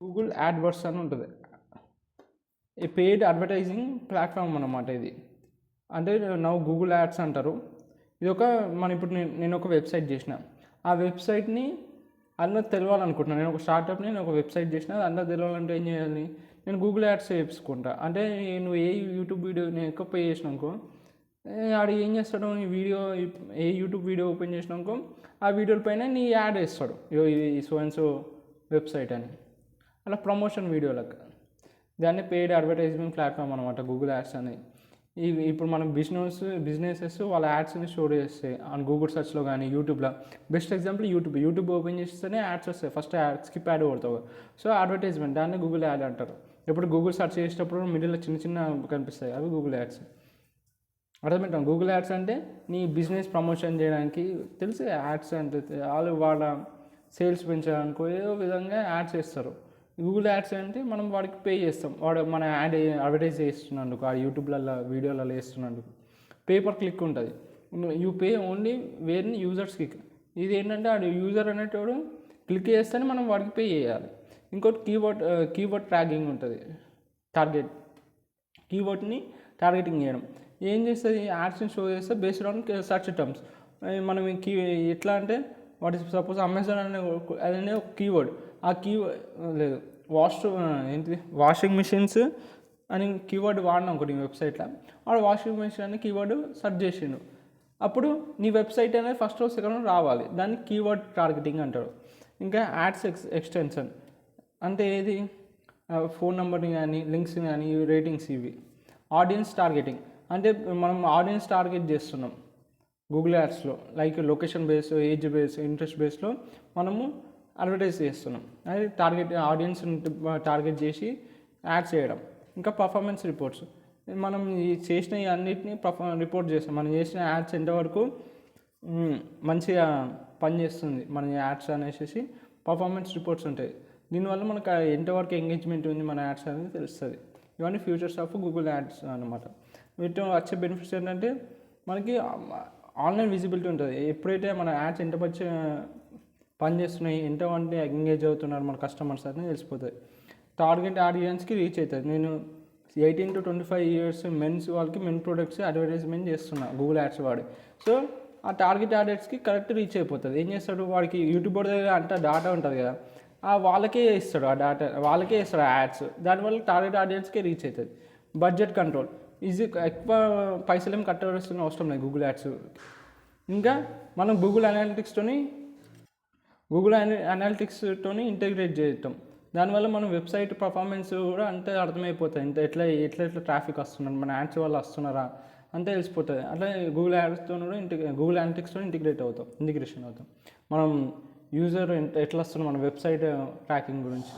Google AdWords అని ఉంటుంది. ఈ పెయిడ్ అడ్వర్టైజింగ్ ప్లాట్ఫామ్ అన్నమాట ఇది. అంటే నవ్వు గూగుల్ యాడ్స్ అంటారు. ఇది ఒక ఇప్పుడు నేను ఒక వెబ్సైట్ చేసిన, ఆ వెబ్సైట్ని అందరికి తెలవాలనుకుంటున్నాను. నేను ఒక స్టార్టప్ని నేను ఒక వెబ్సైట్ చేసిన, అందరికి తెలవాలంటే ఏం చేయాలి, నేను గూగుల్ యాడ్స్ వేసుకుంటా. అంటే నువ్వు ఏ యూట్యూబ్ వీడియో నేను ఎక్కువ పే చేసినాకో ఆడు ఏం చేస్తాడు, నీ వీడియో ఏ యూట్యూబ్ వీడియో ఓపెన్ చేసినాకో ఆ వీడియోల పైన నీ యాడ్ వేస్తాడు, ఇది సో అండ్ సో వెబ్సైట్ అని, అలా ప్రమోషన్ వీడియోలకు. దాన్ని పెయిడ్ అడ్వర్టైజ్మెంట్ ప్లాట్ఫామ్ అనమాట గూగుల్ యాడ్స్ అనేది. ఇప్పుడు మనం బిజినెసెస్ వాళ్ళ యాడ్స్ని షో చేస్తాయి ఆన్ గూగుల్ సెర్చ్లో కానీ యూట్యూబ్లో. బెస్ట్ ఎగ్జాంపుల్ యూట్యూబ్ ఓపెన్ చేస్తేనే యాడ్స్ వస్తాయి. ఫస్ట్ స్కిప్ యాడ్ కొడతావు, సో అడ్వర్టైజ్మెంట్, దాన్ని గూగుల్ యాడ్ అంటారు. ఇప్పుడు గూగుల్ సెర్చ్ చేసేటప్పుడు మిడిల్లో చిన్న కనిపిస్తాయి, అవి గూగుల్ యాడ్స్. అర్థమవుతాం. గూగుల్ యాడ్స్ అంటే నీ బిజినెస్ ప్రమోషన్ చేయడానికి తెలిసి యాడ్స్ అంటే వాళ్ళు వాళ్ళ సేల్స్ పెంచడానికి ఏదో విధంగా యాడ్స్ వేస్తారు. గూగుల్ యాడ్స్ అంటే మనం వాడికి పే చేస్తాం, వాడు మన యాడ్ అడ్వర్టైజ్ చేస్తున్నందుకు, ఆ యూట్యూబ్లలో వీడియోలలో వేస్తున్నందుకు పేపర్ క్లిక్ ఉంటుంది. You pay only where users click. ఇది ఏంటంటే ఆ యూజర్ అనేటోడు క్లిక్ చేస్తేనే మనం వాడికి పే చేయాలి. ఇంకోటి కీవర్డ్ ట్రాకింగ్ ఉంటుంది. కీవర్డ్ని టార్గెటింగ్ చేయడం ఏం చేస్తుంది, యాడ్స్ని షో చేస్తే బేస్డ్ ఆన్ సర్చ్ టర్మ్స్. మనం ఎట్లా అంటే వాట్ ఇస్ సపోజ్ అమెజాన్ అనే ఒక కీవర్డ్, ఆ కీవర్డ్ లేదు వాషింగ్ మిషన్స్ అని కీవర్డ్ వాడినా ఒకటి వెబ్సైట్లో, వాడు వాషింగ్ మిషన్ అని కీవర్డ్ సెర్చ్ చేసిండు. అప్పుడు నీ వెబ్సైట్ అనేది ఫస్ట్ సెకండ్ రావాలి, దాన్ని కీవర్డ్ టార్గెటింగ్ అంటారు. ఇంకా యాడ్స్ ఎక్స్టెన్షన్ అంటే ఏది, ఫోన్ నెంబర్ని కానీ లింక్స్ కానీ రేటింగ్స్, ఇవి. ఆడియన్స్ టార్గెటింగ్ అంటే మనం ఆడియన్స్ టార్గెట్ చేస్తున్నాం గూగుల్ యాడ్స్లో, like location base, age base, interest బేస్లో మనము అడ్వర్టైజ్ చేస్తున్నాం. అది ఆడియన్స్ టార్గెట్ చేసి యాడ్స్ చేయడం. ఇంకా పర్ఫార్మెన్స్ రిపోర్ట్స్, మనం చేసిన అన్నిటినీ రిపోర్ట్ చేస్తాం. మనం చేసిన యాడ్స్ ఎంతవరకు మంచిగా పనిచేస్తుంది మన యాడ్స్ అనేసి పర్ఫార్మెన్స్ రిపోర్ట్స్ ఉంటాయి. దీనివల్ల మనకు ఎంతవరకు ఎంగేజ్మెంట్ ఉంది మన యాడ్స్ అనేది తెలుస్తుంది. ఇవన్నీ ఫ్యూచర్స్ ఆఫ్ గూగుల్ యాడ్స్ అనమాట. వీటితో వచ్చే బెనిఫిట్స్ ఏంటంటే మనకి ఆన్లైన్ విజిబిలిటీ ఉంటుంది. ఎప్పుడైతే మన యాడ్స్ ఎంత పని చేస్తున్నాయి, ఎంతమంది ఎంగేజ్ అవుతున్నారు మన కస్టమర్స్ అని తెలిసిపోతుంది. టార్గెట్ ఆడియన్స్కి రీచ్ అవుతుంది. నేను 18 to 25 years మెన్స్ వాళ్ళకి మెన్ ప్రొడక్ట్స్ అడ్వర్టైజ్మెంట్ చేస్తున్నా గూగుల్ యాడ్స్ వాడి. సో ఆ టార్గెట్ ఆడియన్స్కి కరెక్ట్ రీచ్ అయిపోతుంది. ఏం చేస్తాడు, వాడికి యూట్యూబ్ దగ్గర అంతా డాటా ఉంటుంది కదా, వాళ్ళకే ఇస్తాడు, ఆ డాటా వాళ్ళకే ఇస్తాడు యాడ్స్. దానివల్ల టార్గెట్ ఆడియన్స్కే రీచ్ అవుతుంది. బడ్జెట్ కంట్రోల్, ఎక్కువ పైసలు ఏం కట్టవలసిన అవసరం లేదు గూగుల్ యాడ్స్. ఇంకా మనం గూగుల్ అనాలిటిక్స్తోని ఇంటిగ్రేట్ చేస్తాం. దానివల్ల మనం వెబ్సైట్ పర్ఫార్మెన్స్ కూడా అంతే అర్థమైపోతుంది. ఎట్లా ట్రాఫిక్ వస్తున్నారు, మన యాడ్స్ వల్ల వస్తున్నారా అంతే తెలిసిపోతుంది. అట్లా గూగుల్ యాడ్స్తో కూడా గూగుల్ అనాలిటిక్స్తో ఇంటిగ్రేషన్ అవుతాం. మనం యూజర్ ఎట్లా వస్తున్నాం మన వెబ్సైట్ ట్రాకింగ్ గురించి.